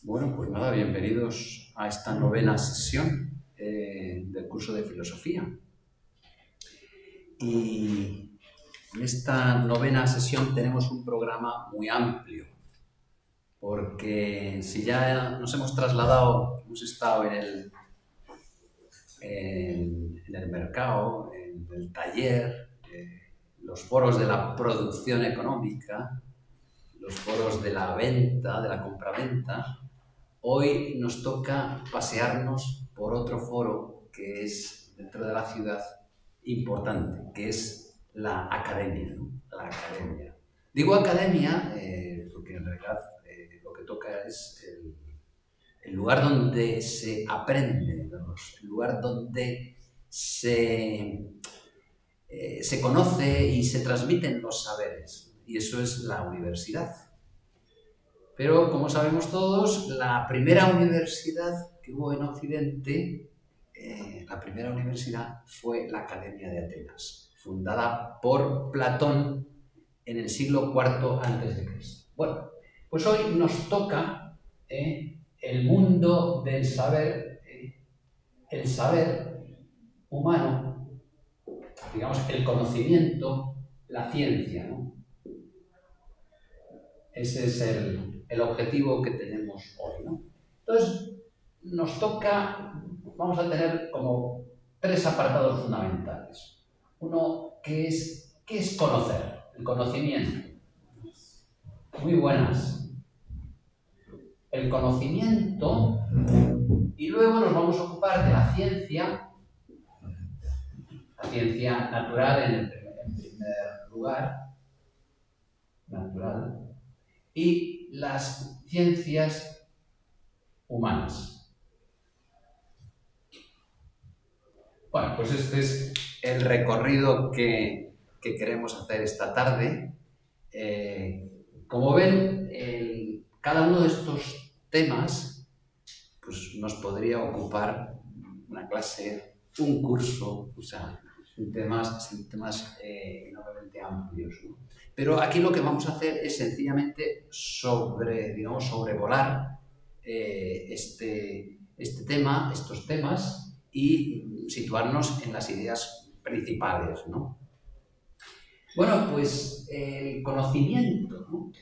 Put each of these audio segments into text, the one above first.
Bueno, pues nada, bienvenidos a esta novena sesión del curso de filosofía. Y en esta novena sesión tenemos un programa muy amplio, porque si ya nos hemos trasladado, hemos estado en el mercado, en el taller, los foros de la producción económica, los foros de la venta, de la compraventa. Hoy nos toca pasearnos por otro foro que es, dentro de la ciudad, importante, que es la academia, ¿no? La academia. Digo academia porque en realidad lo que toca es el lugar donde se aprende, el lugar donde se conoce y se transmiten los saberes. Y eso es la universidad. Pero, como sabemos todos, la primera universidad que hubo en Occidente, la primera universidad fue la Academia de Atenas, fundada por Platón en el siglo IV a.C. Bueno, pues hoy nos toca el mundo del saber, el saber humano, digamos, el conocimiento, la ciencia, ¿no? Ese es el objetivo que tenemos hoy, ¿no? Entonces, nos toca, vamos a tener como tres apartados fundamentales. Uno, ¿qué es conocer? El conocimiento. Muy buenas. El conocimiento, y luego nos vamos a ocupar de la ciencia natural en primer lugar, natural, y las ciencias humanas. Bueno, pues este es el recorrido que queremos hacer esta tarde. Como ven, cada uno de estos temas pues, nos podría ocupar una clase, un curso, o sea, son temas enormemente amplios, ¿no? Pero aquí lo que vamos a hacer es sencillamente sobrevolar estos temas y situarnos en las ideas principales, ¿no? Bueno, pues el conocimiento, ¿no?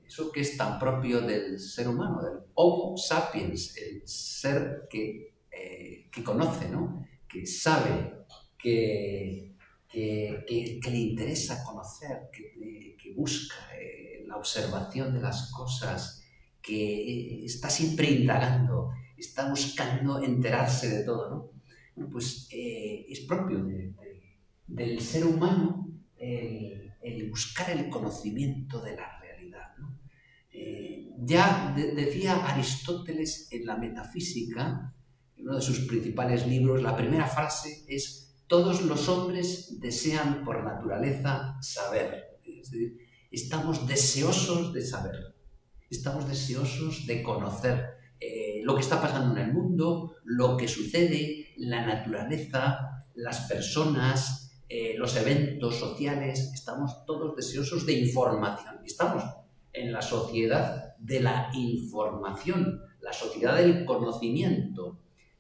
Eso que es tan propio del ser humano, del Homo sapiens, el ser que conoce, ¿no? Que sabe, que le interesa conocer, que busca la observación de las cosas, que está siempre indagando, está buscando enterarse de todo, ¿no? Bueno, pues es propio del ser humano el buscar el conocimiento de la realidad, ¿no? Ya decía Aristóteles en la Metafísica, en uno de sus principales libros, la primera frase es: todos los hombres desean por naturaleza saber. Es decir, estamos deseosos de saber, estamos deseosos de conocer lo que está pasando en el mundo, lo que sucede, la naturaleza, las personas, los eventos sociales. Estamos todos deseosos de información. Estamos en la sociedad de la información, la sociedad del conocimiento.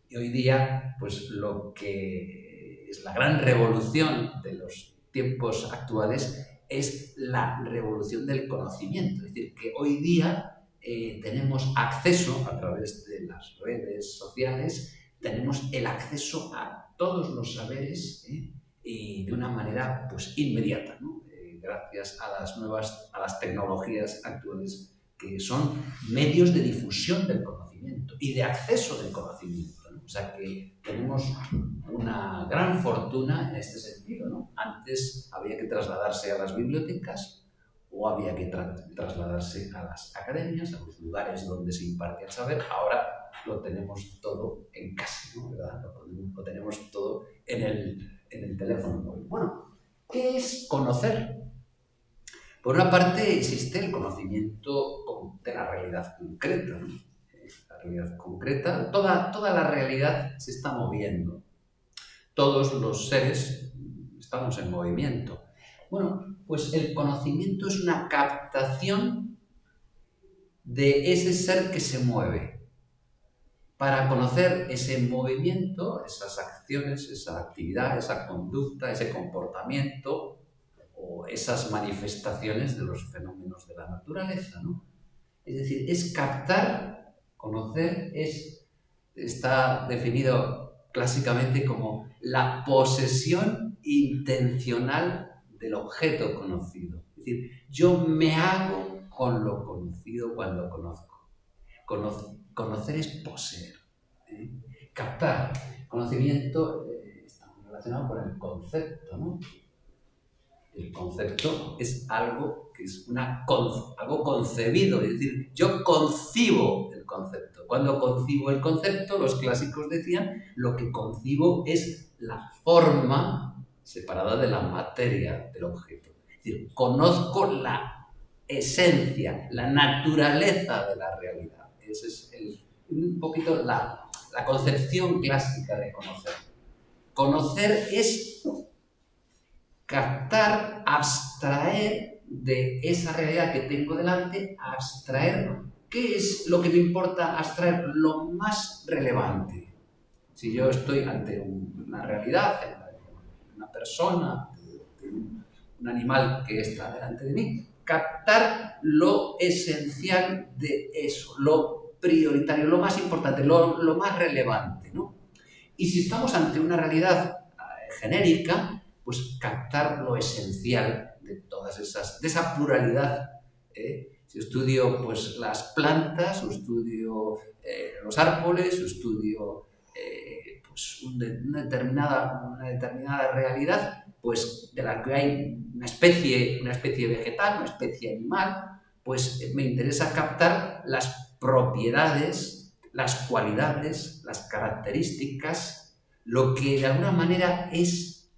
Y hoy día, pues lo que es la gran revolución de los tiempos actuales es la revolución del conocimiento. Es decir, que hoy día tenemos acceso a través de las redes sociales, tenemos el acceso a todos los saberes y de una manera pues inmediata, ¿no? Gracias a las tecnologías actuales, que son medios de difusión del conocimiento y de acceso del conocimiento, ¿no? O sea que tenemos una gran fortuna en este sentido, ¿no? Antes había que trasladarse a las bibliotecas o había que trasladarse a las academias, a los lugares donde se impartía el saber. Ahora lo tenemos todo en casa, ¿no? ¿Verdad? Lo tenemos todo en el teléfono móvil. Bueno, ¿qué es conocer? Por una parte existe el conocimiento de la realidad concreta, ¿no? La realidad concreta, toda la realidad se está moviendo. Todos los seres estamos en movimiento. Bueno, pues el conocimiento es una captación de ese ser que se mueve. Para conocer ese movimiento, esas acciones, esa actividad, esa conducta, ese comportamiento o esas manifestaciones de los fenómenos de la naturaleza, ¿no? Es decir, es captar, conocer, está definido clásicamente como la posesión intencional del objeto conocido. Es decir, yo me hago con lo conocido cuando conozco. Conocer es poseer. Captar. Conocimiento está muy relacionado con el concepto, ¿no? El concepto es algo que es algo concebido, es decir, yo concibo el concepto. Cuando concibo el concepto, los clásicos decían, lo que concibo es la forma separada de la materia del objeto. Es decir, conozco la esencia, la naturaleza de la realidad. Esa es un poquito la concepción clásica de conocer. Conocer es captar, abstraer de esa realidad que tengo delante, abstraer qué es lo que me importa, abstraer lo más relevante. Si yo estoy ante una realidad, una persona, un animal que está delante de mí, captar lo esencial de eso, lo prioritario, lo más importante, lo más relevante, ¿no? Y si estamos ante una realidad genérica, pues captar lo esencial de todas de esa pluralidad. Si estudio pues, las plantas, o estudio los árboles, o estudio pues, una determinada realidad, pues de la que hay una especie vegetal, una especie animal, pues me interesa captar las propiedades, las cualidades, las características, lo que de alguna manera es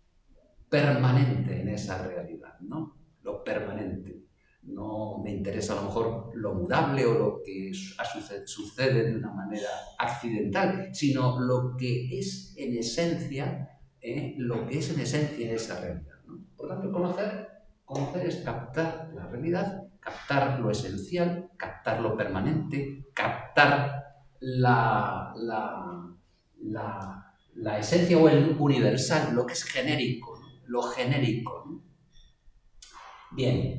permanente en esa realidad, ¿no? Lo permanente. No me interesa a lo mejor lo mudable o lo que sucede de una manera accidental, sino lo que es en esencia, esa realidad, ¿no? Por tanto, conocer es captar la realidad, captar lo esencial, captar lo permanente, captar la esencia o el universal, lo que es genérico, ¿no? Lo genérico, ¿no? Bien,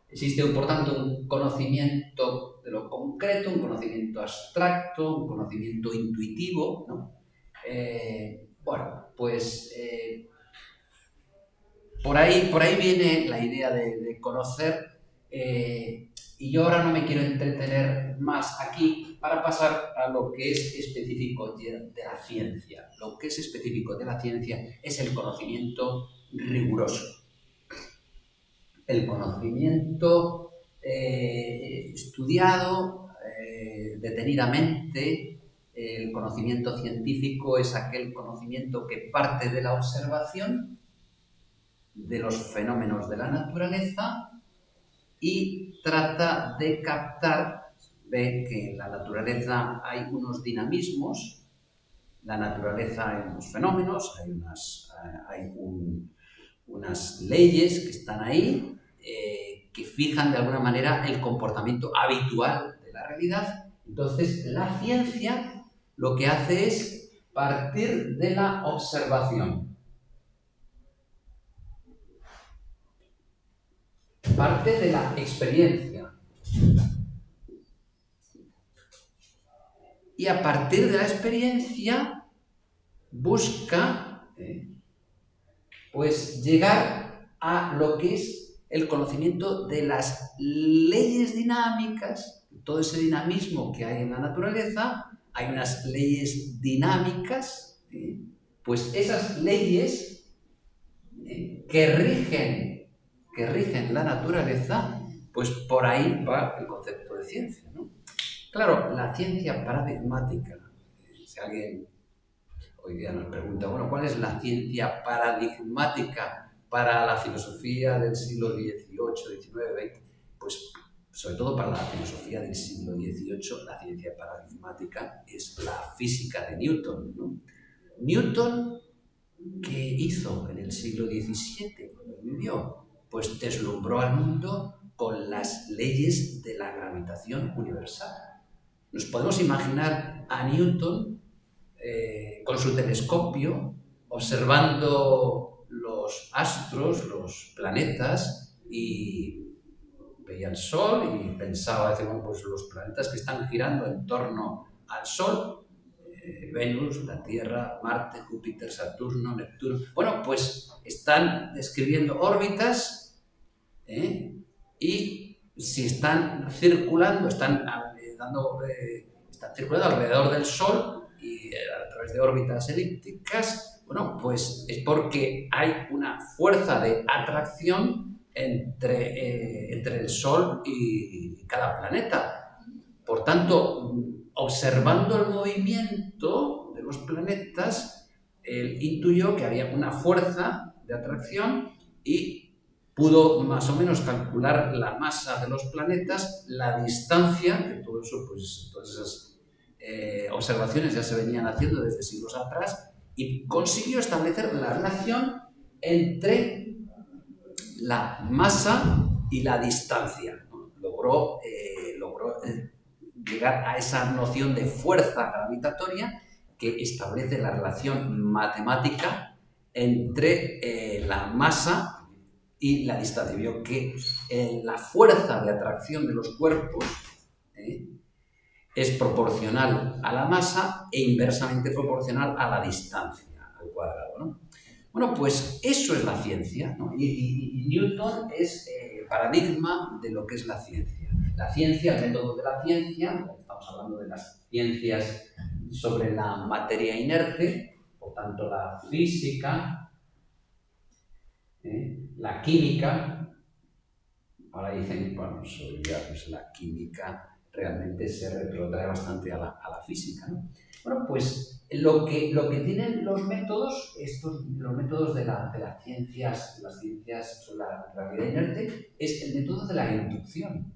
existe por tanto un conocimiento de lo concreto, un conocimiento abstracto, un conocimiento intuitivo, ¿no? Bueno, pues por ahí viene la idea de conocer, y yo ahora no me quiero entretener más aquí para pasar a lo que es específico de la ciencia. Lo que es específico de la ciencia es el conocimiento riguroso. El conocimiento estudiado detenidamente. El conocimiento científico es aquel conocimiento que parte de la observación de los fenómenos de la naturaleza y trata de captar, ve que en la naturaleza hay unos dinamismos, la naturaleza hay unos fenómenos, hay unas leyes que están ahí, que fijan de alguna manera el comportamiento habitual de la realidad. Entonces, la ciencia lo que hace es partir de la observación. Parte de la experiencia. Y a partir de la experiencia busca pues llegar a lo que es el conocimiento de las leyes dinámicas, todo ese dinamismo que hay en la naturaleza. Hay unas leyes dinámicas, pues esas leyes que rigen la naturaleza, pues por ahí va el concepto de ciencia, ¿no? Claro, la ciencia paradigmática, si alguien hoy día nos pregunta, bueno, ¿cuál es la ciencia paradigmática para la filosofía del siglo XVIII, XIX, XX? Pues sobre todo para la filosofía del siglo XVIII, la ciencia paradigmática es la física de Newton, ¿no? Newton, ¿qué hizo en el siglo XVII cuando vivió? Pues deslumbró al mundo con las leyes de la gravitación universal. Nos podemos imaginar a Newton con su telescopio observando los astros, los planetas, y veía el Sol y pensaba, bueno, pues los planetas que están girando en torno al Sol, Venus, la Tierra, Marte, Júpiter, Saturno, Neptuno, bueno, pues están describiendo órbitas, y si están circulando, están circulando alrededor del Sol y a través de órbitas elípticas, bueno, pues es porque hay una fuerza de atracción entre el Sol y cada planeta. Por tanto, observando el movimiento de los planetas, él intuyó que había una fuerza de atracción y pudo más o menos calcular la masa de los planetas, la distancia, que todo eso, pues, todas esas observaciones ya se venían haciendo desde siglos atrás, y consiguió establecer la relación entre la masa y la distancia. Logró llegar a esa noción de fuerza gravitatoria que establece la relación matemática entre la masa y la distancia. Vio que la fuerza de atracción de los cuerpos es proporcional a la masa e inversamente proporcional a la distancia al cuadrado, ¿no? Bueno, pues eso es la ciencia, ¿no? Y Newton es el paradigma de lo que es la ciencia. La ciencia, el método de la ciencia, estamos hablando de las ciencias sobre la materia inerte, por tanto la física, la química. Ahora dicen, bueno, pues la química realmente se retrotrae bastante a la física, ¿no? Bueno, pues lo que tienen los métodos, los métodos de las ciencias sobre la gravedad inerte, es el método de la inducción.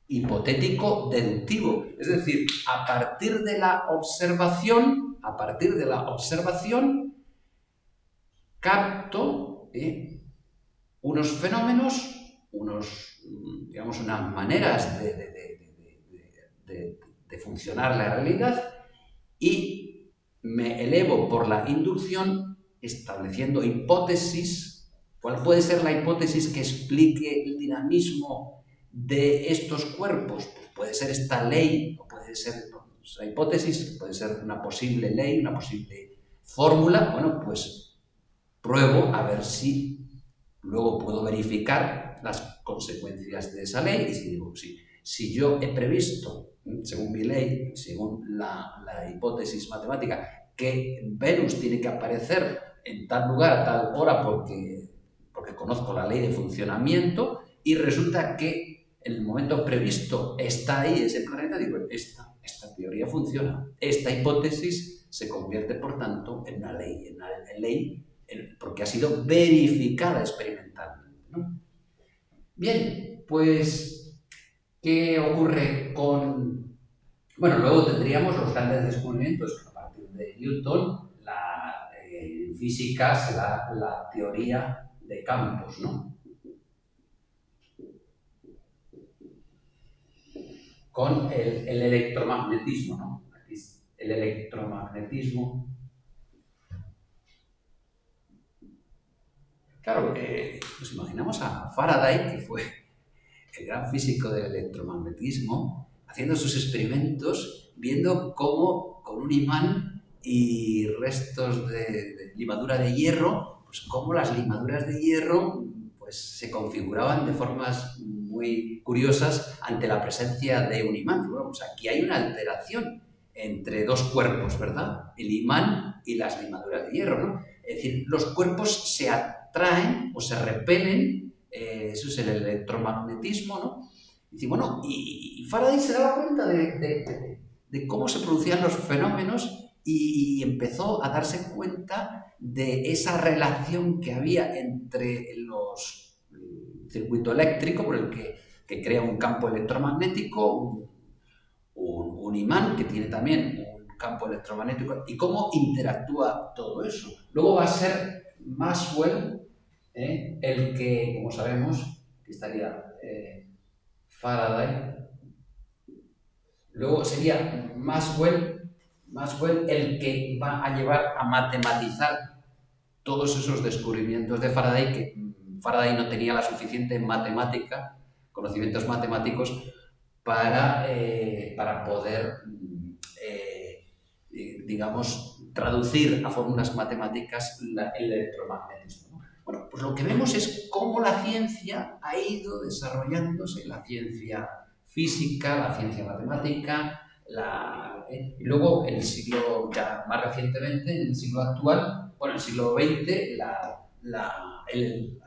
Hipotético deductivo, es decir, a partir de la observación, capto unos fenómenos, digamos, unas maneras de funcionar la realidad, y me elevo por la inducción estableciendo hipótesis. ¿Cuál puede ser la hipótesis que explique el dinamismo de estos cuerpos? Pues puede ser esta ley, o puede ser la hipótesis, puede ser una posible ley, una posible fórmula. Bueno, pues pruebo a ver si luego puedo verificar las consecuencias de esa ley, y si digo, si yo he previsto, según mi ley, según la hipótesis matemática, que Venus tiene que aparecer en tal lugar, a tal hora, porque conozco la ley de funcionamiento, y resulta que en el momento previsto está ahí ese planeta, digo, esta teoría funciona, esta hipótesis se convierte, por tanto, en una ley, porque ha sido verificada experimentalmente, ¿no? Bien, pues, ¿qué ocurre con...? Bueno, luego tendríamos los grandes descubrimientos a partir de Newton. En física se da la teoría de campos, ¿no? Con el electromagnetismo, ¿no? Aquí el electromagnetismo. Claro, nos imaginamos a Faraday, que fue el gran físico del electromagnetismo, haciendo sus experimentos, viendo cómo con un imán y restos de limadura de hierro, pues cómo las limaduras de hierro pues, se configuraban de formas muy curiosas ante la presencia de un imán. Bueno, pues aquí hay una alteración entre dos cuerpos, ¿verdad? El imán y las limaduras de hierro, ¿no? Es decir, los cuerpos se atraen o se repelen, eso es el electromagnetismo, ¿no? Y bueno, y Faraday se daba cuenta de cómo se producían los fenómenos, y empezó a darse cuenta de esa relación que había entre el circuito eléctrico, por el que crea un campo electromagnético, un imán que tiene también un campo electromagnético, y cómo interactúa todo eso. Luego va a ser Maxwell el que, como sabemos, que estaría Faraday. Luego sería Maxwell el que va a llevar a matematizar todos esos descubrimientos de Faraday, que Faraday no tenía la suficiente matemática, conocimientos matemáticos, para poder, digamos, traducir a fórmulas matemáticas el electromagnetismo. Bueno, pues lo que vemos es cómo la ciencia ha ido desarrollándose, la ciencia física, la ciencia matemática, y luego en el siglo, ya más recientemente, en el siglo actual, bueno, en el siglo XX, la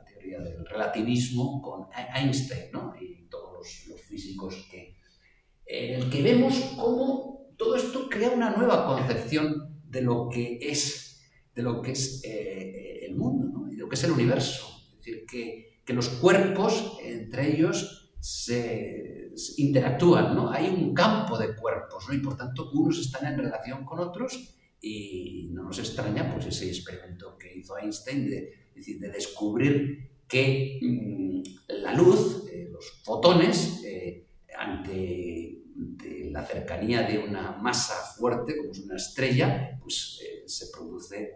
teoría del relativismo con Einstein, ¿no? Y todos los físicos en el que vemos cómo todo esto crea una nueva concepción de lo que es, el mundo, ¿no? Y de lo que es el universo. Es decir, que los cuerpos, entre ellos, se interactúan, ¿no? Hay un campo de cuerpos, ¿no? Y por tanto unos están en relación con otros y no nos extraña pues, ese experimento que hizo Einstein de descubrir que la luz, los fotones, ante la cercanía de una masa fuerte, como es una estrella, pues se produce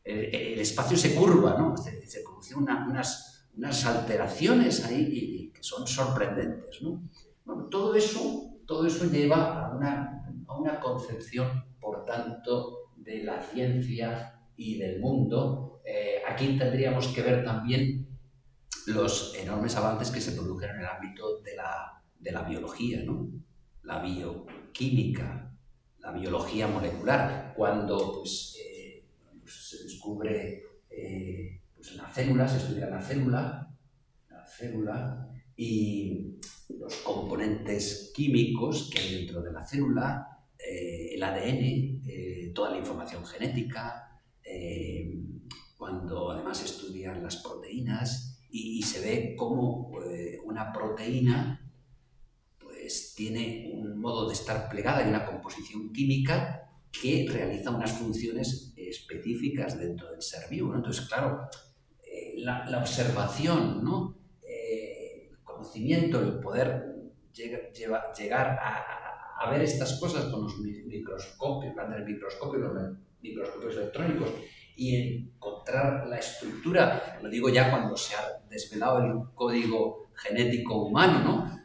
el espacio se curva, ¿no? Se producen unas alteraciones ahí que son sorprendentes, ¿no? Bueno, todo eso lleva a una concepción, por tanto, de la ciencia y del mundo. Aquí tendríamos que ver también los enormes avances que se produjeron en el ámbito de la biología, ¿no? La bioquímica, la biología molecular, cuando pues, se descubre pues la célula, se estudia la célula y los componentes químicos que hay dentro de la célula, el ADN, toda la información genética, cuando además estudian las proteínas y se ve cómo una proteína pues, tiene un modo de estar plegada y una composición química que realiza unas funciones específicas dentro del ser vivo, ¿no? Entonces, claro, la observación, ¿no? El conocimiento, el poder llegar a ver estas cosas con los microscopios, grandes microscopios, los microscopios electrónicos, y encontrar la estructura, lo digo ya cuando se ha desvelado el código genético humano, ¿no?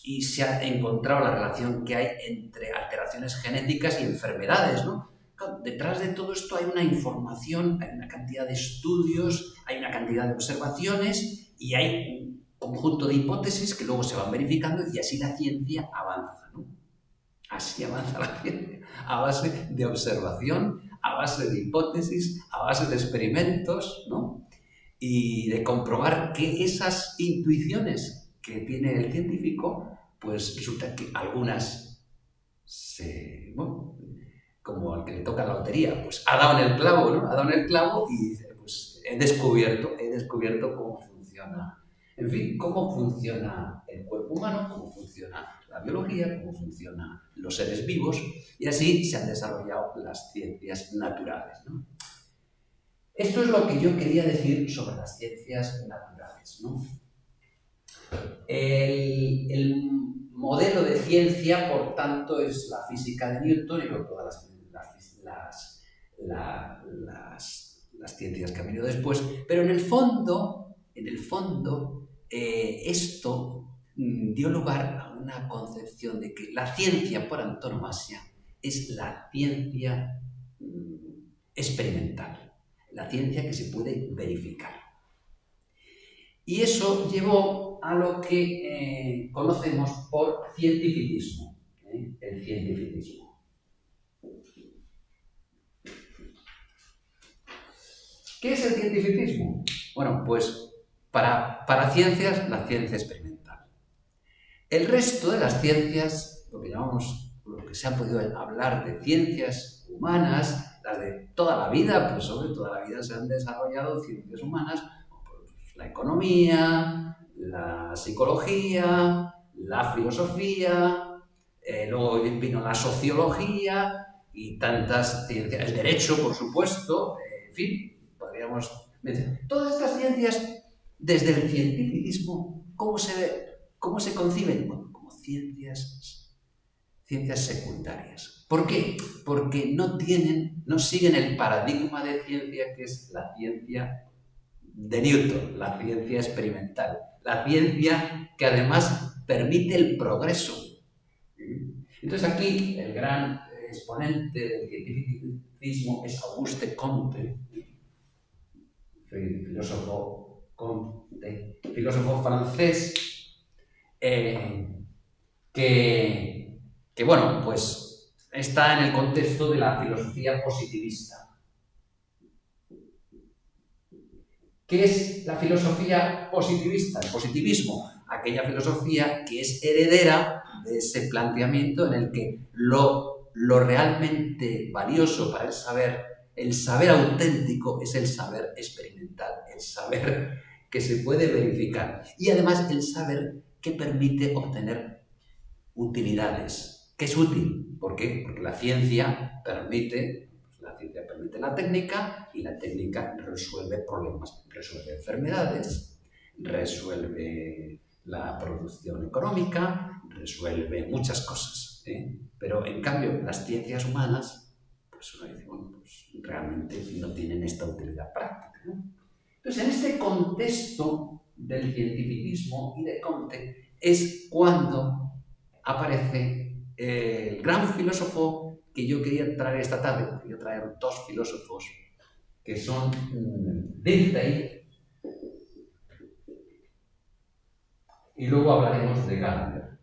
Y se ha encontrado la relación que hay entre alteraciones genéticas y enfermedades, ¿no? Detrás de todo esto hay una información, hay una cantidad de estudios, hay una cantidad de observaciones y hay un conjunto de hipótesis que luego se van verificando y así la ciencia avanza, ¿no? Así avanza la ciencia, a base de observación, a base de hipótesis, a base de experimentos, ¿no? Y de comprobar que esas intuiciones que tiene el científico, pues resulta que algunas bueno, como al que le toca la lotería, pues ha dado en el clavo, ¿no? Ha dado en el clavo y dice, pues he descubierto cómo funciona, en fin, cómo funciona el cuerpo humano, cómo funciona la biología, cómo funcionan los seres vivos, y así se han desarrollado las ciencias naturales, ¿no? Esto es lo que yo quería decir sobre las ciencias naturales, ¿no? El modelo de ciencia, por tanto, es la física de Newton y luego todas las ciencias que han venido después, pero en el fondo, esto dio lugar a una concepción de que la ciencia por antonomasia es la ciencia experimental, la ciencia que se puede verificar. Y eso llevó a lo que conocemos por cientificismo, el cientificismo. ¿Qué es el cientificismo? Bueno, pues para ciencias, la ciencia experimental. El resto de las ciencias, lo que llamamos, lo que se ha podido hablar de ciencias humanas, las de toda la vida, pues sobre toda la vida se han desarrollado ciencias humanas, pues, la economía, la psicología, la filosofía, luego vino la sociología y tantas ciencias, el derecho, por supuesto, en fin, podríamos Todas estas ciencias, desde el cientificismo, ¿cómo se conciben? Bueno, como ciencias secundarias. ¿Por qué? Porque no siguen el paradigma de ciencia que es la ciencia de Newton, la ciencia experimental, la ciencia que además permite el progreso. Entonces aquí el gran exponente del cientificismo es Auguste Comte, filósofo francés, que bueno, pues está en el contexto de la filosofía positivista. ¿Qué es la filosofía positivista? El positivismo, aquella filosofía que es heredera de ese planteamiento en el que lo realmente valioso para el saber auténtico es el saber experimental, el saber que se puede verificar y además el saber que permite obtener utilidades. ¿Qué es útil? ¿Por qué? Porque la ciencia permite la técnica y la técnica resuelve problemas, resuelve enfermedades, resuelve la producción económica, resuelve muchas cosas. Pero en cambio las ciencias humanas, pues uno dice, bueno, pues realmente no tienen esta utilidad práctica, ¿no? Entonces, en este contexto del cientificismo y de Comte es cuando aparece el gran filósofo que yo quería traer esta tarde. Quería traer dos filósofos que son Dilthey y luego hablaremos de Gadamer.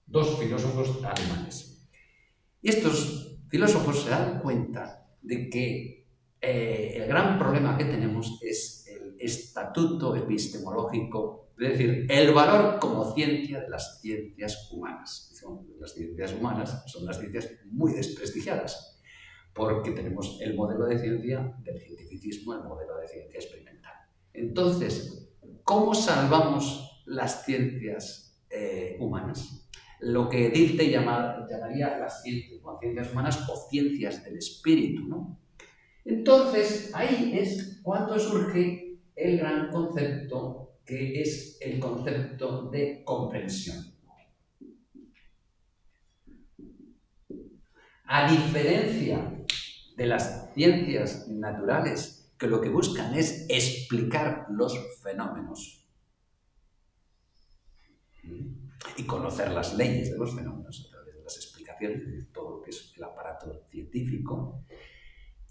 Dos filósofos alemanes. Y estos filósofos se dan cuenta de que el gran problema que tenemos es el estatuto epistemológico, es decir, el valor como ciencia de las ciencias humanas. Las ciencias humanas son las ciencias muy desprestigiadas, porque tenemos el modelo de ciencia del cientificismo, el modelo de ciencia experimental. Entonces, ¿cómo salvamos las ciencias humanas? Lo que Dilthey llamaría las ciencias humanas o ciencias del espíritu, ¿no? Entonces, ahí es cuando surge el gran concepto que es el concepto de comprensión. A diferencia de las ciencias naturales, que lo que buscan es explicar los fenómenos y conocer las leyes de los fenómenos a través de las explicaciones, de todo lo que es el aparato científico,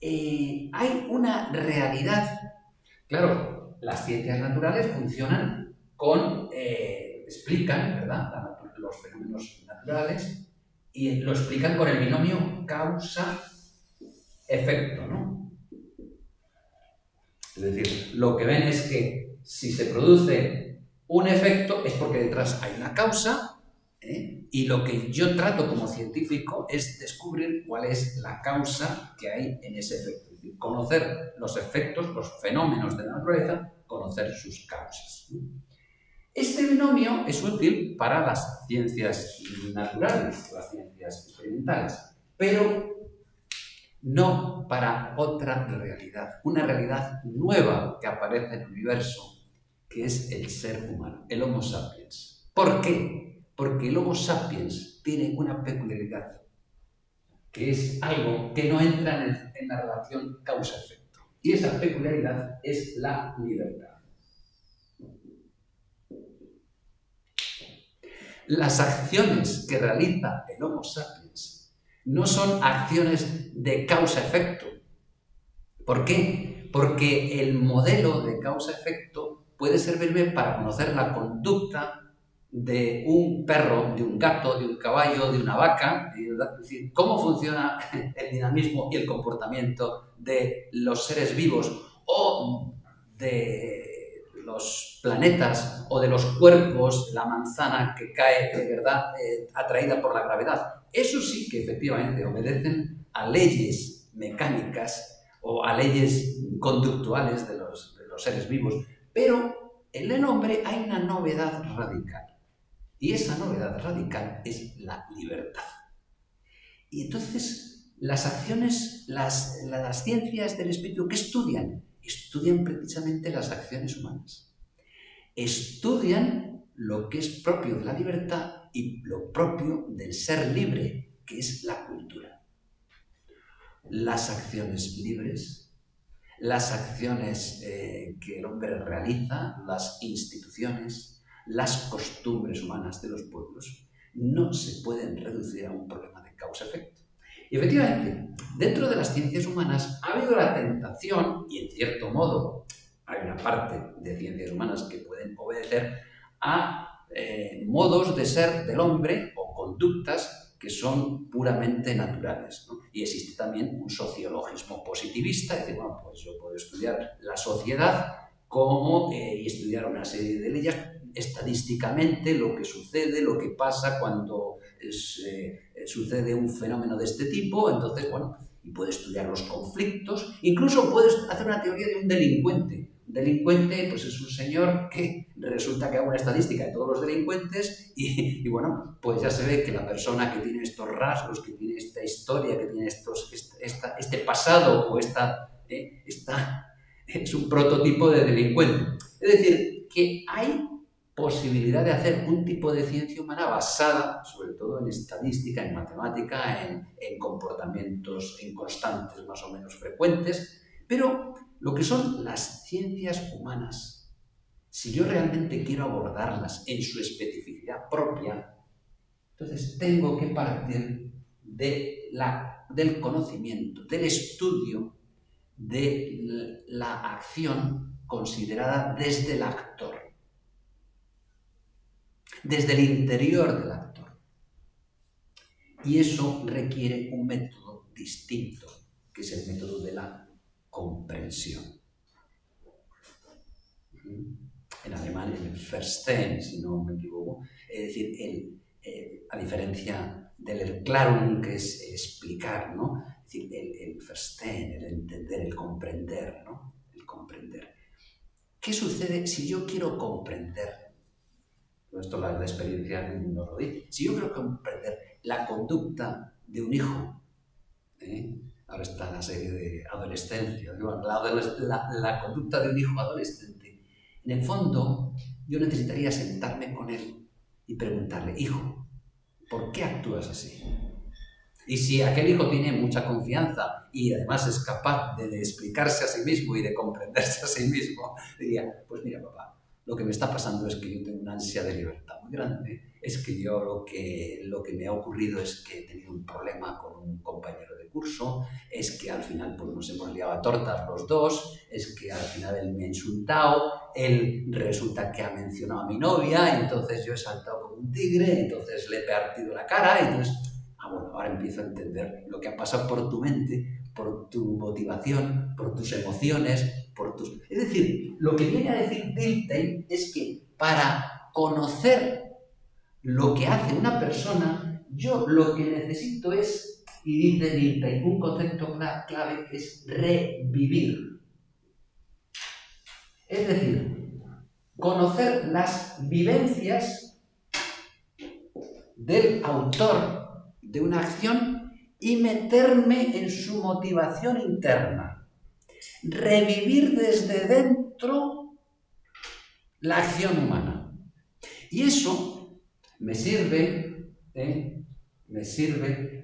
hay una realidad. Claro, las ciencias naturales funcionan explican, ¿verdad?, los fenómenos naturales y lo explican con el binomio causa-efecto, ¿no? Es decir, lo que ven es que si se produce un efecto es porque detrás hay una causa, y lo que yo trato como científico es descubrir cuál es la causa que hay en ese efecto. Es decir, conocer los efectos, los fenómenos de la naturaleza, conocer sus causas. Este binomio es útil para las ciencias naturales, las ciencias experimentales, pero no para otra realidad, una realidad nueva que aparece en el universo, que es el ser humano, el Homo sapiens. ¿Por qué? Porque el Homo sapiens tiene una peculiaridad, que es algo que no entra en la relación causa-efecto. Y esa peculiaridad es la libertad. Las acciones que realiza el Homo sapiens no son acciones de causa-efecto. ¿Por qué? Porque el modelo de causa-efecto puede servirme para conocer la conducta de un perro, de un gato, de un caballo, de una vaca, es decir, cómo funciona el dinamismo y el comportamiento de los seres vivos o de los planetas o de los cuerpos, la manzana que cae de verdad atraída por la gravedad. Eso sí que efectivamente obedecen a leyes mecánicas o a leyes conductuales de los seres vivos, pero en el hombre hay una novedad radical. Y esa novedad radical es la libertad. Y entonces Las acciones, las ciencias del espíritu, ¿qué estudian? Estudian precisamente las acciones humanas. Estudian lo que es propio de la libertad y lo propio del ser libre, que es la cultura. Las acciones libres, las acciones que el hombre realiza, las instituciones, las costumbres humanas de los pueblos, no se pueden reducir a un problema de causa-efecto. Y efectivamente, dentro de las ciencias humanas ha habido la tentación, y en cierto modo hay una parte de ciencias humanas que pueden obedecer a modos de ser del hombre o conductas que son puramente naturales, ¿no? Y existe también un sociologismo positivista, es decir, bueno, pues yo puedo estudiar la sociedad y estudiar una serie de leyes, estadísticamente lo que sucede, lo que pasa cuando sucede un fenómeno de este tipo, entonces, bueno, y puede estudiar los conflictos, incluso puedes hacer una teoría de un delincuente. Un delincuente, pues es un señor que resulta que haga una estadística de todos los delincuentes y bueno, pues ya se ve que la persona que tiene estos rasgos, que tiene esta historia, que tiene este pasado o es un prototipo de delincuente. Es decir, que hay posibilidad de hacer un tipo de ciencia humana basada, sobre todo en estadística, en matemática, en comportamientos, en constantes más o menos frecuentes, pero lo que son las ciencias humanas, si yo realmente quiero abordarlas en su especificidad propia, entonces tengo que partir del conocimiento, del estudio de la acción considerada desde el actor, desde el interior del actor. Y eso requiere un método distinto, que es el método de la comprensión. En alemán el Verstehen, si no me equivoco, es decir, a diferencia del Erklärung, que es explicar, ¿no? Es decir, el Verstehen, el entender, el comprender, ¿no? El comprender. ¿Qué sucede si yo quiero comprender? Esto la experiencia nos lo dice. Si yo quiero comprender la conducta de un hijo, ahora está la serie de adolescencia, la conducta de un hijo adolescente, en el fondo yo necesitaría sentarme con él y preguntarle, hijo, ¿por qué actúas así? Y si aquel hijo tiene mucha confianza y además es capaz de explicarse a sí mismo y de comprenderse a sí mismo, diría, pues mira papá, lo que me está pasando es que yo tengo una ansia de libertad muy grande, es que yo lo que me ha ocurrido es que he tenido un problema con un compañero de curso, es que al final pues, nos hemos liado a tortas los dos, es que al final él me ha insultado, él resulta que ha mencionado a mi novia, entonces yo he saltado como un tigre, entonces le he partido la cara, entonces, bueno, ahora empiezo a entender lo que ha pasado por tu mente, por tu motivación, por tus emociones, Es decir, lo que viene a decir Dilthey es que para conocer lo que hace una persona, yo lo que necesito es, y dice Dilthey, un concepto clave que es revivir. Es decir, conocer las vivencias del autor de una acción y meterme en su motivación interna. Revivir desde dentro la acción humana. Y eso me sirve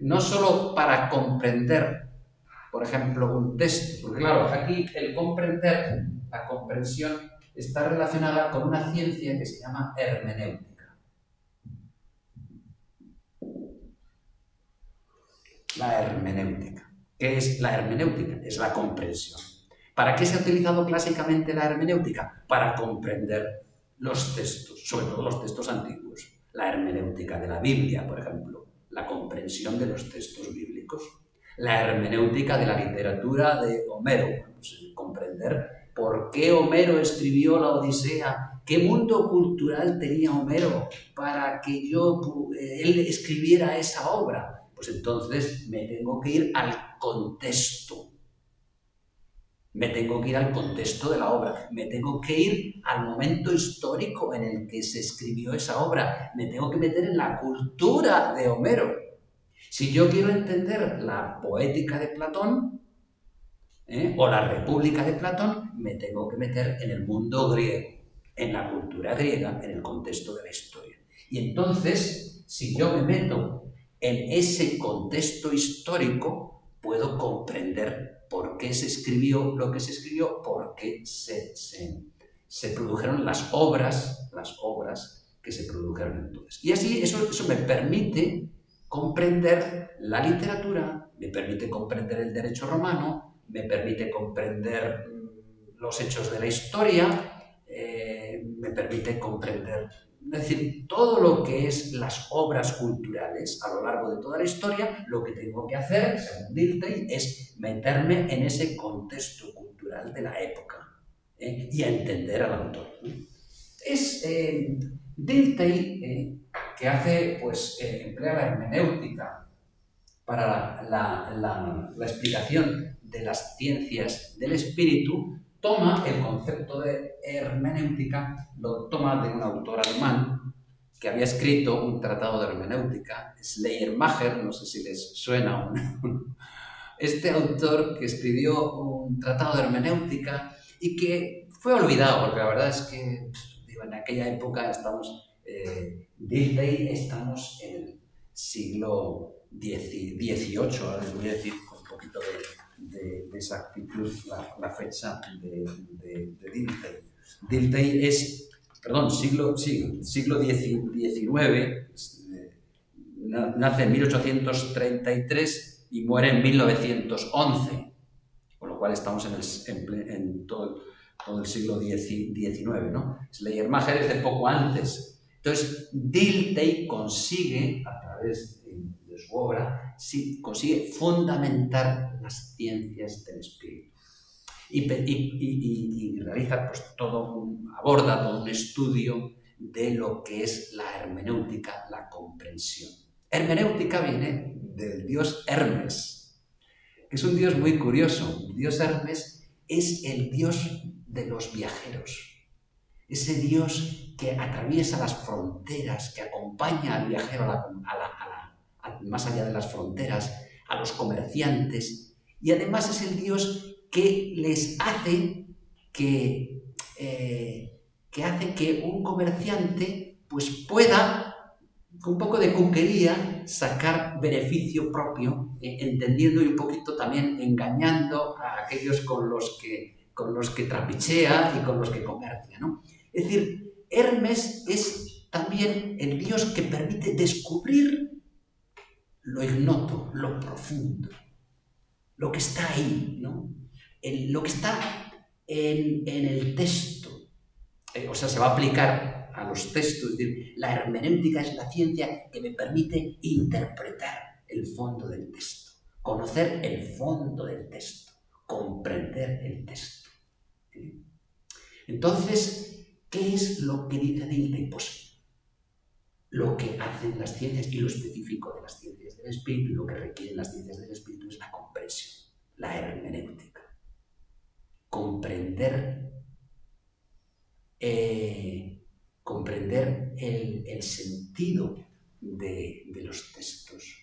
no solo para comprender, por ejemplo, un texto, porque claro, aquí el comprender, la comprensión, está relacionada con una ciencia que se llama hermenéutica. La hermenéutica. ¿Qué es la hermenéutica? Es la comprensión. ¿Para qué se ha utilizado clásicamente la hermenéutica? Para comprender los textos, sobre todo los textos antiguos. La hermenéutica de la Biblia, por ejemplo, la comprensión de los textos bíblicos. La hermenéutica de la literatura de Homero, pues, comprender por qué Homero escribió la Odisea, qué mundo cultural tenía Homero para que él escribiera esa obra. Pues entonces me tengo que ir al contexto. Me tengo que ir al contexto de la obra, me tengo que ir al momento histórico en el que se escribió esa obra, me tengo que meter en la cultura de Homero. Si yo quiero entender la poética de Platón, o la República de Platón, me tengo que meter en el mundo griego, en la cultura griega, en el contexto de la historia. Y entonces, si yo me meto en ese contexto histórico, puedo comprender por qué se escribió lo que se escribió, por qué se produjeron las obras que se produjeron entonces. Y así eso me permite comprender la literatura, me permite comprender el derecho romano, me permite comprender los hechos de la historia, me permite comprender, es decir, todo lo que es las obras culturales a lo largo de toda la historia. Lo que tengo que hacer, según Dilthey, es meterme en ese contexto cultural de la época y a entender al autor. Es Dilthey que hace, pues, emplea la hermenéutica para la explicación de las ciencias del espíritu. Toma el concepto de hermenéutica, lo toma de un autor alemán que había escrito un tratado de hermenéutica, Schleiermacher, no sé si les suena. Este autor que escribió un tratado de hermenéutica y que fue olvidado, porque la verdad es que en aquella época Dilthey, estamos en el siglo XVIII, ahora les voy a decir con un poquito de exactitud la fecha de Dilthey. Dilthey es, siglo XIX, nace en 1833 y muere en 1911, con lo cual estamos en todo el siglo XIX, ¿no? Schleiermacher es de poco antes. Entonces, Dilthey consigue, a través de su obra, consigue fundamentar las ciencias del espíritu. Y realiza, pues, aborda todo un estudio de lo que es la hermenéutica, la comprensión. Hermenéutica viene del dios Hermes, que es un dios muy curioso. El dios Hermes es el dios de los viajeros. Ese Dios que atraviesa las fronteras, que acompaña al viajero más allá de las fronteras, a los comerciantes, y además es el Dios que les hace que un comerciante, pues, pueda, con un poco de cuquería, sacar beneficio propio, entendiendo y un poquito también engañando a aquellos con los que trapichea y con los que comercia, ¿no? Es decir, Hermes es también el dios que permite descubrir lo ignoto, lo profundo, lo que está ahí, ¿no? Lo que está en el texto. O sea, se va a aplicar a los textos. Es decir, la hermenéutica es la ciencia que me permite interpretar el fondo del texto, conocer el fondo del texto, comprender el texto. ¿Sí? Entonces, ¿qué es lo que dice Dilthey? Pues lo que hacen las ciencias y lo específico de las ciencias del espíritu y lo que requieren las ciencias del espíritu es la comprensión, la hermenéutica. Comprender el sentido de los textos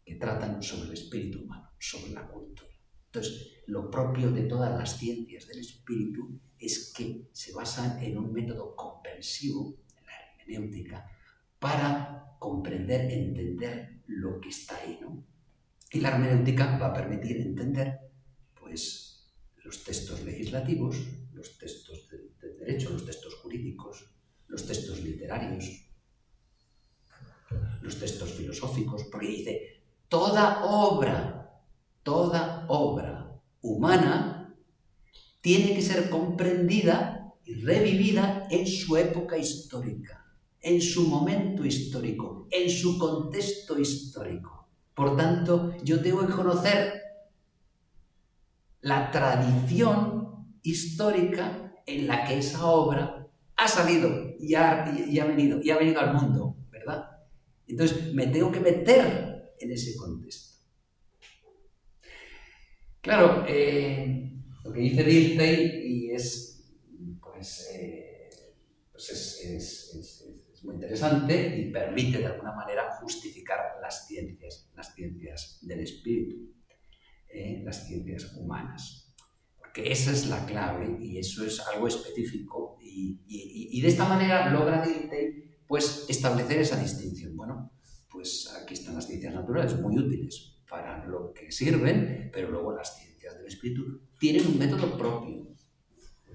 que tratan sobre el espíritu humano, sobre la cultura. Entonces, lo propio de todas las ciencias del espíritu es que se basan en un método comprensivo, en la hermenéutica, para comprender, entender lo que está ahí, ¿no? Y la hermenéutica va a permitir entender, pues, los textos legislativos, los textos de derecho, los textos jurídicos, los textos literarios, los textos filosóficos, porque dice, toda obra humana tiene que ser comprendida y revivida en su época histórica, en su momento histórico, en su contexto histórico. Por tanto, yo tengo que conocer la tradición histórica en la que esa obra ha salido y ha venido al mundo, ¿verdad? Entonces, me tengo que meter en ese contexto. Claro, lo que dice Dilthey y es muy interesante y permite de alguna manera justificar las ciencias del espíritu, las ciencias humanas. Porque esa es la clave y eso es algo específico y de esta manera logra Dilthey pues establecer esa distinción. Bueno, pues aquí están las ciencias naturales, muy útiles para lo que sirven, pero luego las ciencias del espíritu tienen un método propio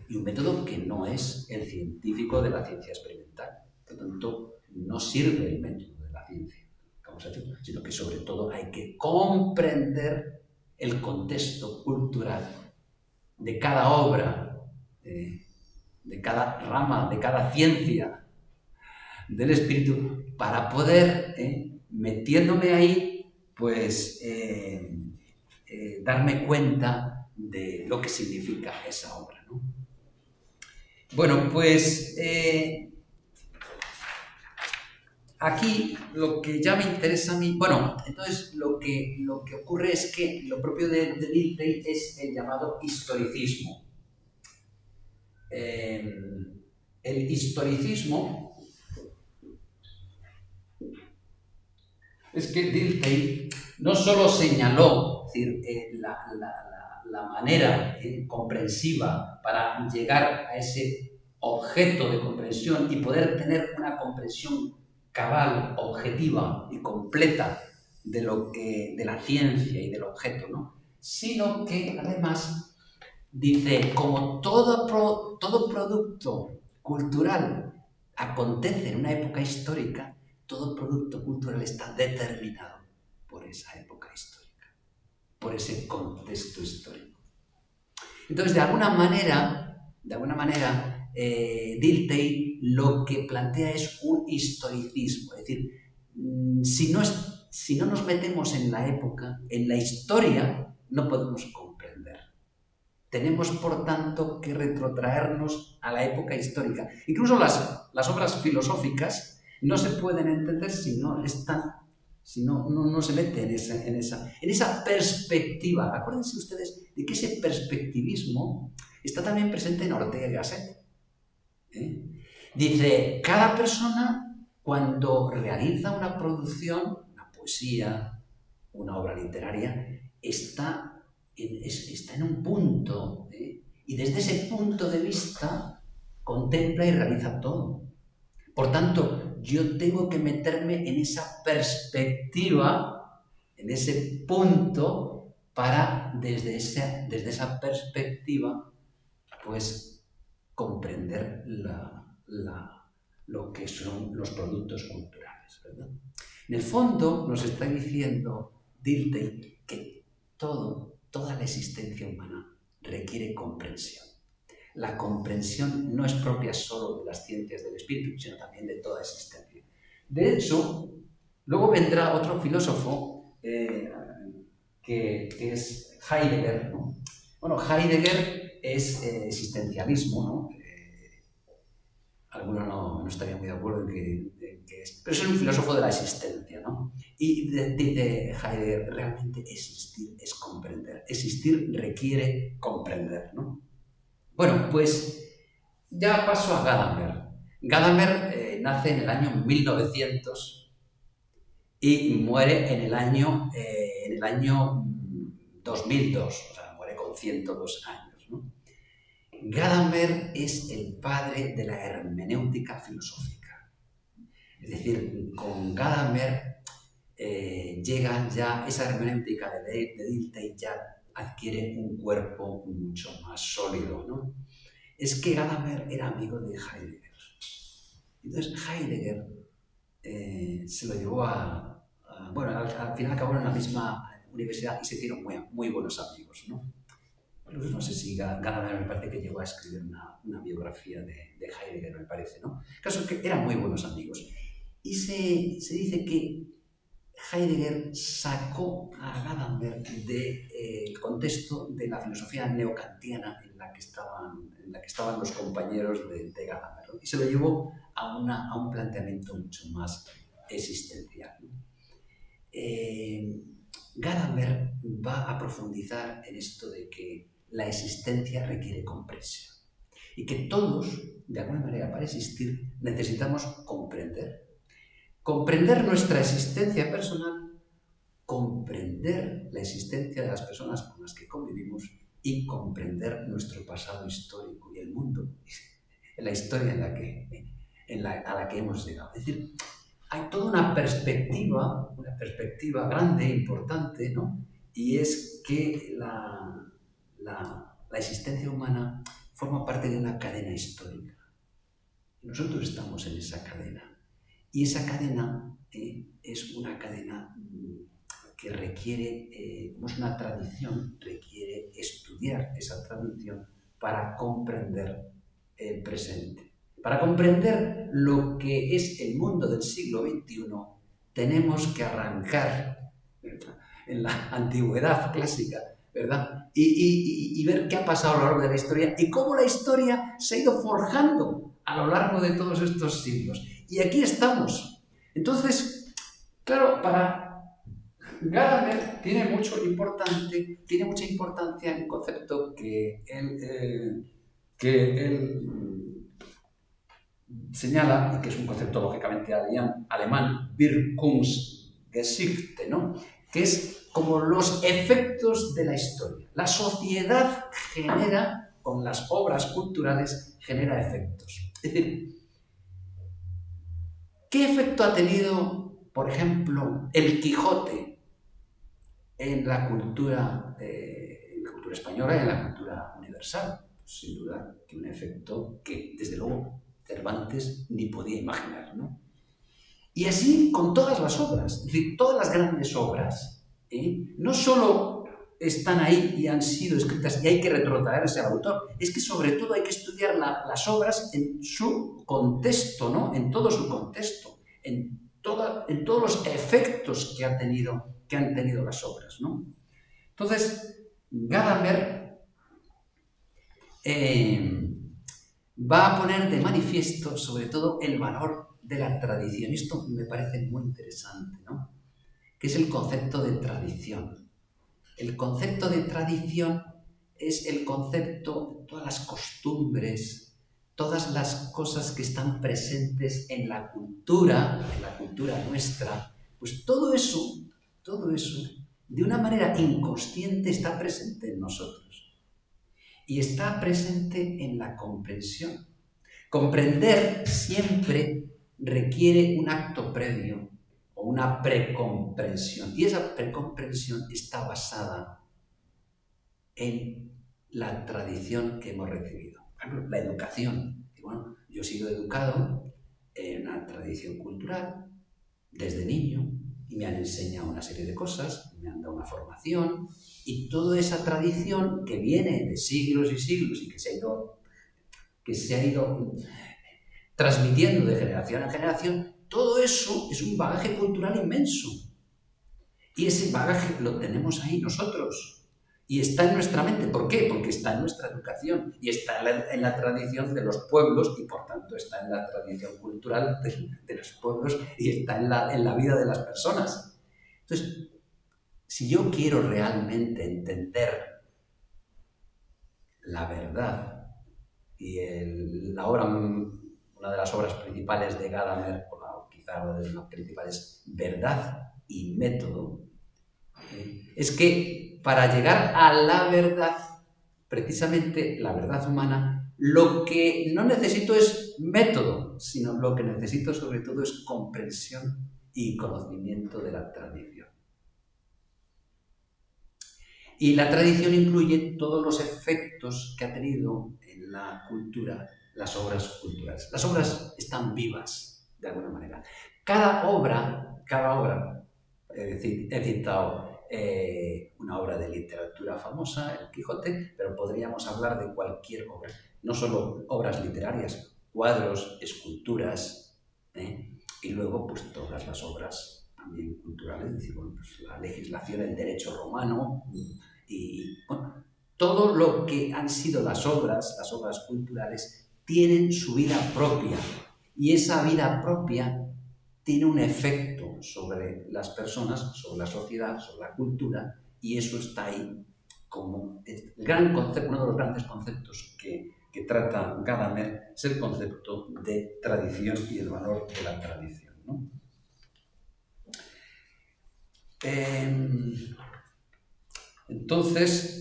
y un método que no es el científico de la ciencia experimental. Por lo tanto, no sirve el método de la ciencia, sino que sobre todo hay que comprender el contexto cultural de cada obra, de cada rama, de cada ciencia del espíritu, para poder, metiéndome ahí, pues darme cuenta de lo que significa esa obra, ¿no? Bueno, pues aquí lo que ya me interesa a mí, bueno, entonces lo que ocurre es que lo propio de Dilthey es el llamado historicismo. El historicismo es que Dilthey no solo señaló, es decir, la manera comprensiva para llegar a ese objeto de comprensión y poder tener una comprensión cabal, objetiva y completa de la ciencia y del objeto, ¿no? Sino que además dice, como todo producto cultural acontece en una época histórica, todo producto cultural está determinado por esa época histórica, por ese contexto histórico. Entonces, de alguna manera, Dilthey lo que plantea es un historicismo, es decir, si no nos metemos en la época, en la historia, no podemos comprender. Tenemos, por tanto, que retrotraernos a la época histórica. Incluso las obras filosóficas no se pueden entender si no se mete en esa perspectiva. Acuérdense ustedes de que ese perspectivismo está también presente en Ortega y Gasset. Dice, cada persona cuando realiza una producción, una poesía, una obra literaria, está en un punto, y desde ese punto de vista contempla y realiza todo. Por tanto, yo tengo que meterme en esa perspectiva, en ese punto, para desde esa perspectiva, pues comprender lo que son los productos culturales, ¿verdad? En el fondo nos está diciendo Dilthey que toda la existencia humana requiere comprensión. La comprensión no es propia solo de las ciencias del espíritu, sino también de toda existencia. De hecho, luego vendrá otro filósofo que es Heidegger, ¿no? Bueno, Heidegger es existencialismo, ¿no? Algunos no estarían muy de acuerdo en que es, pero es un filósofo de la existencia, ¿no? Y dice Heidegger, realmente existir es comprender. Existir requiere comprender, ¿no? Bueno, pues ya paso a Gadamer. Gadamer nace en el año 1900 y muere en el año 2002, o sea, muere con 102 años, ¿no? Gadamer es el padre de la hermenéutica filosófica. Es decir, con Gadamer llega ya esa hermenéutica de Dilthey, ya adquiere un cuerpo mucho más sólido, ¿no? Es que Gadamer era amigo de Heidegger. Entonces Heidegger se lo llevó bueno, al final acabaron en la misma universidad y se hicieron muy, muy buenos amigos, ¿no? Pues no sé si Gadamer me parece que llegó a escribir una biografía de Heidegger, me parece, ¿no? El caso es que eran muy buenos amigos. Y se dice que Heidegger sacó a Gadamer del contexto de la filosofía neokantiana en la que estaban los compañeros de Gadamer, ¿no? Y se lo llevó a un planteamiento mucho más existencial, ¿no? Gadamer va a profundizar en esto de que la existencia requiere comprensión. y que todos, de alguna manera, para existir, necesitamos comprender. Comprender nuestra existencia personal, comprender la existencia de las personas con las que convivimos y comprender nuestro pasado histórico y el mundo, en la historia a la que hemos llegado. Es decir, hay toda una perspectiva grande, importante, ¿no? Y es que la existencia humana forma parte de una cadena histórica. Nosotros estamos en esa cadena. Y esa cadena es una cadena que requiere, como es una tradición, requiere estudiar esa tradición para comprender el presente. Para comprender lo que es el mundo del siglo XXI, tenemos que arrancar, ¿verdad?, en la antigüedad clásica, ¿verdad? Y ver qué ha pasado a lo largo de la historia y cómo la historia se ha ido forjando a lo largo de todos estos siglos. Y aquí estamos. Entonces, claro, para Gadamer tiene mucha importancia el concepto que él señala, y que es un concepto lógicamente alemán, Wirkungsgeschichte, ¿no?, que es como los efectos de la historia. La sociedad genera, con las obras culturales, genera efectos. Es decir, ¿qué efecto ha tenido, por ejemplo, el Quijote en la cultura española y en la cultura universal? Pues, sin duda, que un efecto que, desde luego, Cervantes ni podía imaginar, ¿no? Y así con todas las obras, es decir, todas las grandes obras, no solo están ahí y han sido escritas y hay que retrotraerse al autor, es que sobre todo hay que estudiar las obras en su contexto, ¿no?, en todo su contexto, en todos los efectos que han tenido las obras, ¿no? Entonces, Gadamer va a poner de manifiesto, sobre todo, el valor de la tradición. Esto me parece muy interesante, ¿no?, que es el concepto de tradición. El concepto de tradición es el concepto de todas las costumbres, todas las cosas que están presentes en la cultura nuestra, pues todo eso, de una manera inconsciente está presente en nosotros. Y está presente en la comprensión. Comprender siempre requiere un acto previo o una precomprensión. Y esa precomprensión está basada en la tradición que hemos recibido. Por ejemplo, la educación. Bueno, yo he sido educado en una tradición cultural desde niño y me han enseñado una serie de cosas, me han dado una formación y toda esa tradición que viene de siglos y siglos y que se ha ido transmitiendo de generación en generación, todo eso es un bagaje cultural inmenso. Y ese bagaje lo tenemos ahí nosotros. Y está en nuestra mente. ¿Por qué? Porque está en nuestra educación y está en la tradición de los pueblos y, por tanto, está en la tradición cultural de los pueblos y está en la vida de las personas. Entonces, si yo quiero realmente entender la verdad y una de las obras principales de Gadamer, o quizá una de las principales, Verdad y Método, es que para llegar a la verdad, precisamente la verdad humana, lo que no necesito es método, sino lo que necesito sobre todo es comprensión y conocimiento de la tradición. Y la tradición incluye todos los efectos que ha tenido en la cultura las obras culturales. Las obras están vivas, de alguna manera. Cada obra, he citado una obra de literatura famosa, El Quijote, pero podríamos hablar de cualquier obra, no solo obras literarias, cuadros, esculturas, y luego pues todas las obras también culturales, es decir, bueno, pues, la legislación, el derecho romano y bueno, todo lo que han sido las obras culturales tienen su vida propia y esa vida propia tiene un efecto sobre las personas, sobre la sociedad, sobre la cultura, y eso está ahí como el gran concepto, uno de los grandes conceptos que que trata Gadamer es el concepto de tradición y el valor de la tradición, ¿no? Entonces,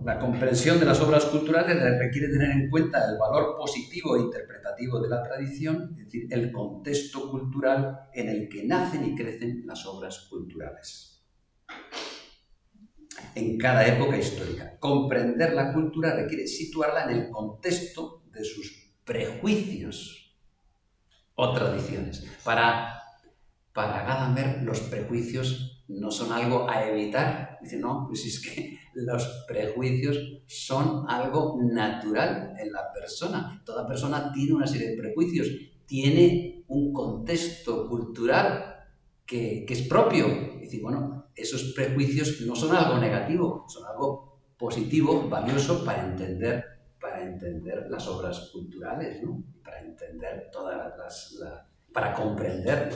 la comprensión de las obras culturales requiere tener en cuenta el valor positivo e interpretativo de la tradición, es decir, el contexto cultural en el que nacen y crecen las obras culturales. En cada época histórica. Comprender la cultura requiere situarla en el contexto de sus prejuicios o tradiciones. Para Gadamer, los prejuicios no son algo a evitar. Dice, no, pues es que los prejuicios son algo natural en la persona. Toda persona tiene una serie de prejuicios, tiene un contexto cultural que es propio. Dice, bueno, esos prejuicios no son algo negativo, son algo positivo, valioso para entender las obras culturales, ¿no? Para entender para comprender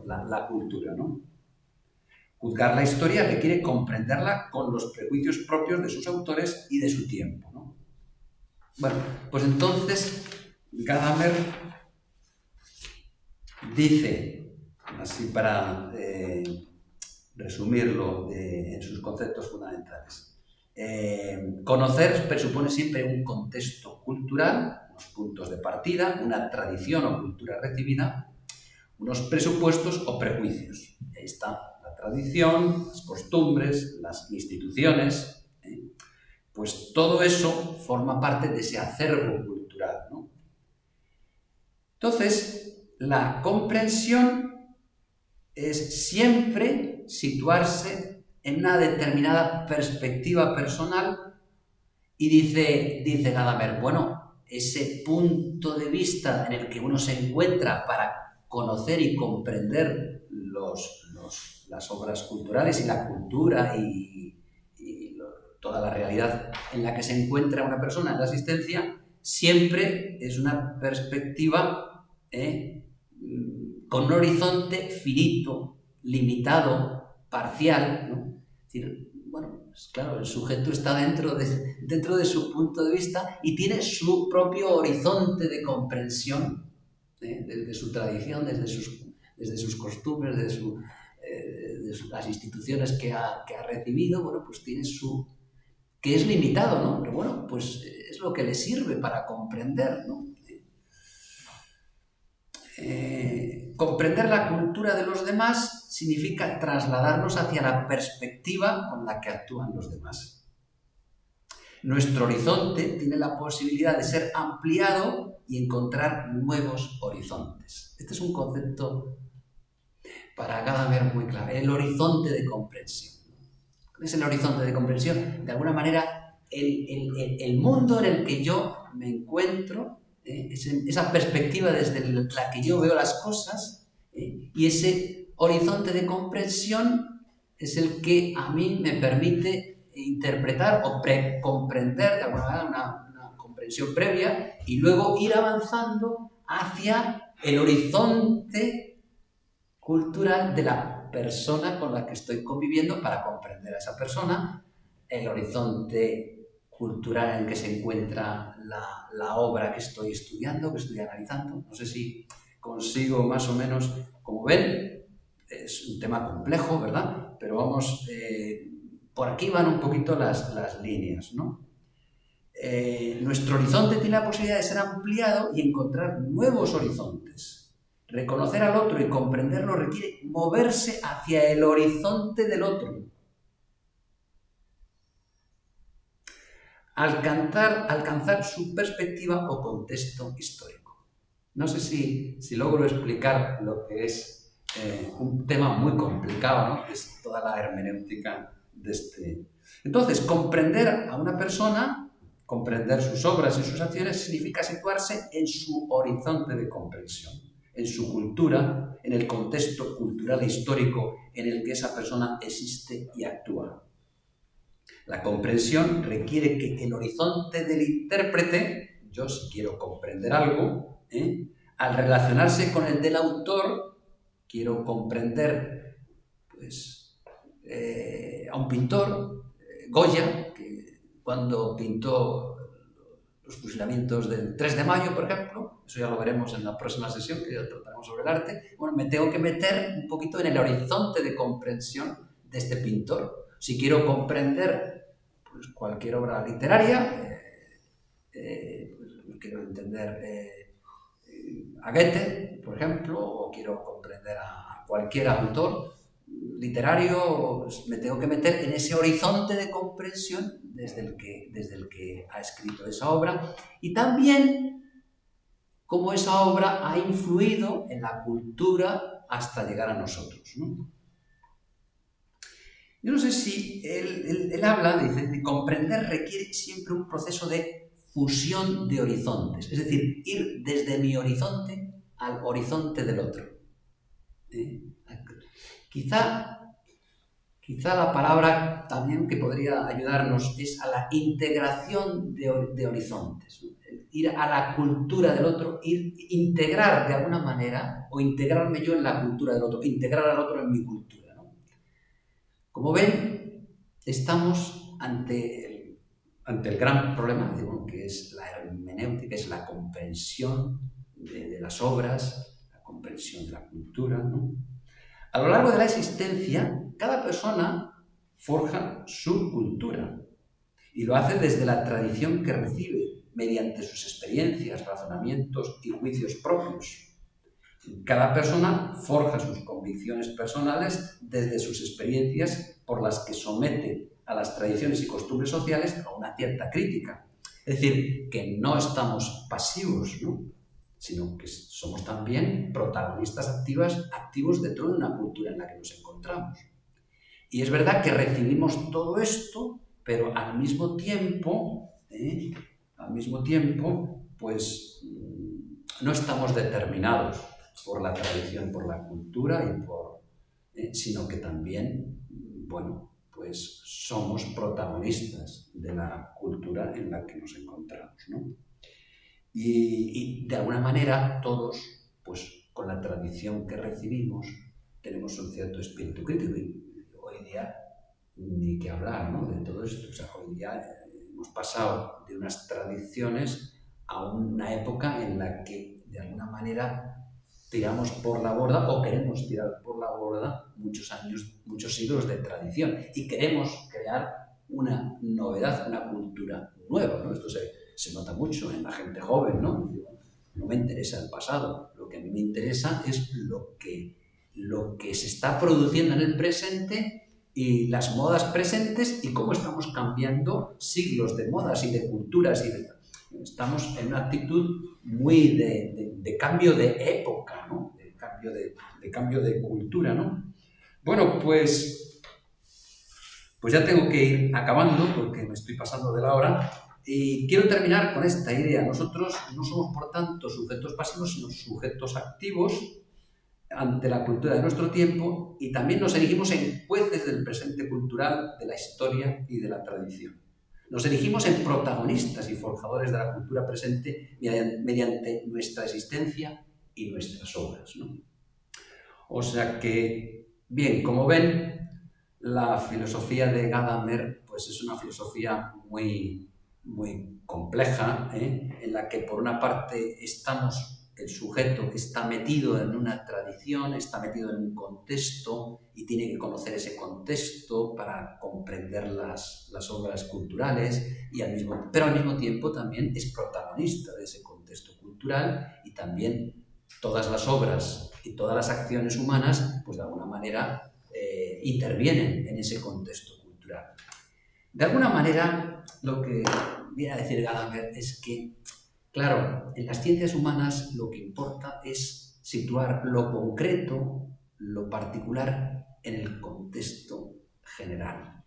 la cultura, ¿no? Juzgar la historia requiere comprenderla con los prejuicios propios de sus autores y de su tiempo, ¿no? Bueno, pues entonces Gadamer dice, así para resumirlo en sus conceptos fundamentales, conocer presupone siempre un contexto cultural, unos puntos de partida, una tradición o cultura recibida, unos presupuestos o prejuicios. Ahí está la tradición, las costumbres, las instituciones. Pues todo eso forma parte de ese acervo cultural, ¿no? Entonces, la comprensión es siempre situarse en una determinada perspectiva personal y dice Gadamer, bueno, ese punto de vista en el que uno se encuentra para conocer y comprender las obras culturales y la cultura y toda la realidad en la que se encuentra una persona en la existencia, siempre es una perspectiva con un horizonte finito, limitado, parcial, ¿no? Es decir, bueno, pues claro, el sujeto está dentro de su punto de vista y tiene su propio horizonte de comprensión, desde su tradición, desde sus costumbres, de las instituciones que ha recibido, bueno, pues tiene que es limitado, ¿no? Pero bueno, pues es lo que le sirve para comprender, ¿no? Comprender la cultura de los demás significa trasladarnos hacia la perspectiva con la que actúan los demás. Nuestro horizonte tiene la posibilidad de ser ampliado y encontrar nuevos horizontes. Este es un concepto para Gadamer muy clave, el horizonte de comprensión. ¿Qué es el horizonte de comprensión? De alguna manera, el mundo en el que yo me encuentro, esa perspectiva desde la que yo veo las cosas, y ese horizonte de comprensión es el que a mí me permite interpretar o comprender de alguna manera una comprensión previa y luego ir avanzando hacia el horizonte cultural de la persona con la que estoy conviviendo para comprender a esa persona, el horizonte cultural en el que se encuentra la obra que estoy estudiando, que estoy analizando. No sé si consigo más o menos, como ven, es un tema complejo, ¿verdad? Pero vamos, por aquí van un poquito las líneas, ¿no? Nuestro horizonte tiene la posibilidad de ser ampliado y encontrar nuevos horizontes. Reconocer al otro y comprenderlo requiere moverse hacia el horizonte del otro. Alcanzar su perspectiva o contexto histórico. No sé si logro explicar lo que es un tema muy complicado, ¿no? Que es toda la hermenéutica de este. Entonces, comprender a una persona, comprender sus obras y sus acciones, significa situarse en su horizonte de comprensión, en su cultura, en el contexto cultural e histórico en el que esa persona existe y actúa. La comprensión requiere que el horizonte del intérprete, yo si quiero comprender algo, al relacionarse con el del autor, quiero comprender pues, a un pintor, Goya, que cuando pintó los fusilamientos del 3 de mayo, por ejemplo, eso ya lo veremos en la próxima sesión, que ya trataremos sobre el arte, bueno, me tengo que meter un poquito en el horizonte de comprensión de este pintor. Si quiero comprender pues, cualquier obra literaria, pues, quiero entender a Goethe, por ejemplo, o quiero comprender a cualquier autor literario, pues me tengo que meter en ese horizonte de comprensión desde el que ha escrito esa obra, y también cómo esa obra ha influido en la cultura hasta llegar a nosotros, ¿no? Yo no sé si él habla, dice, de comprender requiere siempre un proceso de fusión de horizontes, es decir, ir desde mi horizonte al horizonte del otro. Quizá la palabra también que podría ayudarnos es a la integración de horizontes, ¿no? Ir a la cultura del otro, integrar de alguna manera, o integrarme yo en la cultura del otro, integrar al otro en mi cultura, ¿no? Como ven, estamos ante el gran problema, digo, que es la hermenéutica, es la comprensión de las obras, la comprensión de la cultura, ¿no? A lo largo de la existencia, cada persona forja su cultura y lo hace desde la tradición que recibe, mediante sus experiencias, razonamientos y juicios propios. Cada persona forja sus convicciones personales desde sus experiencias por las que somete a las tradiciones y costumbres sociales a una cierta crítica. Es decir, que no estamos pasivos, ¿no? Sino que somos también protagonistas activos dentro de una cultura en la que nos encontramos. Y es verdad que recibimos todo esto, pero al mismo tiempo, pues no estamos determinados por la tradición, por la cultura, sino que también, bueno, pues somos protagonistas de la cultura en la que nos encontramos, ¿no? Y de alguna manera todos, pues con la tradición que recibimos, tenemos un cierto espíritu crítico. Y hoy día ni que hablar, ¿no?, de todo esto. O sea, hoy día hemos pasado de unas tradiciones a una época en la que de alguna manera tiramos por la borda, o queremos tirar por la borda, muchos años, muchos siglos de tradición, y queremos crear una novedad, una cultura nueva, ¿no? Esto se nota mucho en la gente joven, ¿no? No me interesa el pasado, lo que a mí me interesa es lo que se está produciendo en el presente y las modas presentes y cómo estamos cambiando siglos de modas y de culturas. Estamos en una actitud muy de cambio de época, ¿no? De cambio de cultura, ¿no? Bueno, pues ya tengo que ir acabando porque me estoy pasando de la hora. Y quiero terminar con esta idea. Nosotros no somos, por tanto, sujetos pasivos, sino sujetos activos ante la cultura de nuestro tiempo, y también nos erigimos en jueces del presente cultural, de la historia y de la tradición. Nos erigimos en protagonistas y forjadores de la cultura presente mediante nuestra existencia y nuestras obras, ¿no? O sea que, bien, como ven, la filosofía de Gadamer pues es una filosofía muy compleja, en la que por una parte el sujeto está metido en una tradición, está metido en un contexto y tiene que conocer ese contexto para comprender las obras culturales, pero al mismo tiempo también es protagonista de ese contexto cultural, y también todas las obras y todas las acciones humanas pues de alguna manera intervienen en ese contexto cultural. De alguna manera, lo que viene a decir Gadamer es que, claro, en las ciencias humanas lo que importa es situar lo concreto, lo particular, en el contexto general.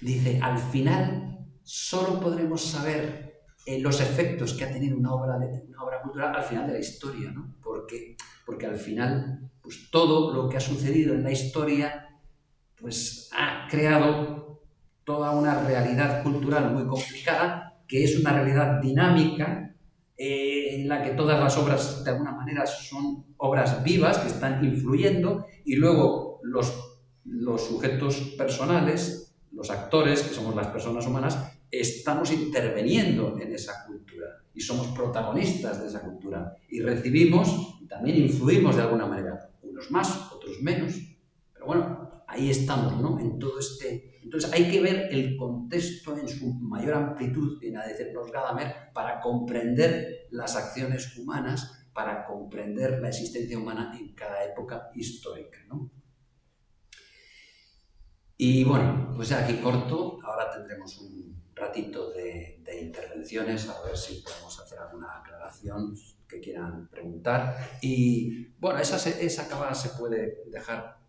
Dice, al final solo podremos saber los efectos que ha tenido una obra cultural al final de la historia, ¿no? Porque al final, pues todo lo que ha sucedido en la historia pues ha creado toda una realidad cultural muy complicada, que es una realidad dinámica, en la que todas las obras de alguna manera son obras vivas que están influyendo, y luego los sujetos personales, los actores, que somos las personas humanas, estamos interviniendo en esa cultura y somos protagonistas de esa cultura y recibimos y también influimos de alguna manera, unos más, otros menos, pero bueno, ahí estamos, ¿no? En todo este... Entonces hay que ver el contexto en su mayor amplitud, viene a decirnos Gadamer, para comprender las acciones humanas, para comprender la existencia humana en cada época histórica, ¿no? Y bueno, pues ya aquí corto, ahora tendremos un ratito de intervenciones, a ver si podemos hacer alguna aclaración que quieran preguntar. Y bueno, esa cámara se puede dejar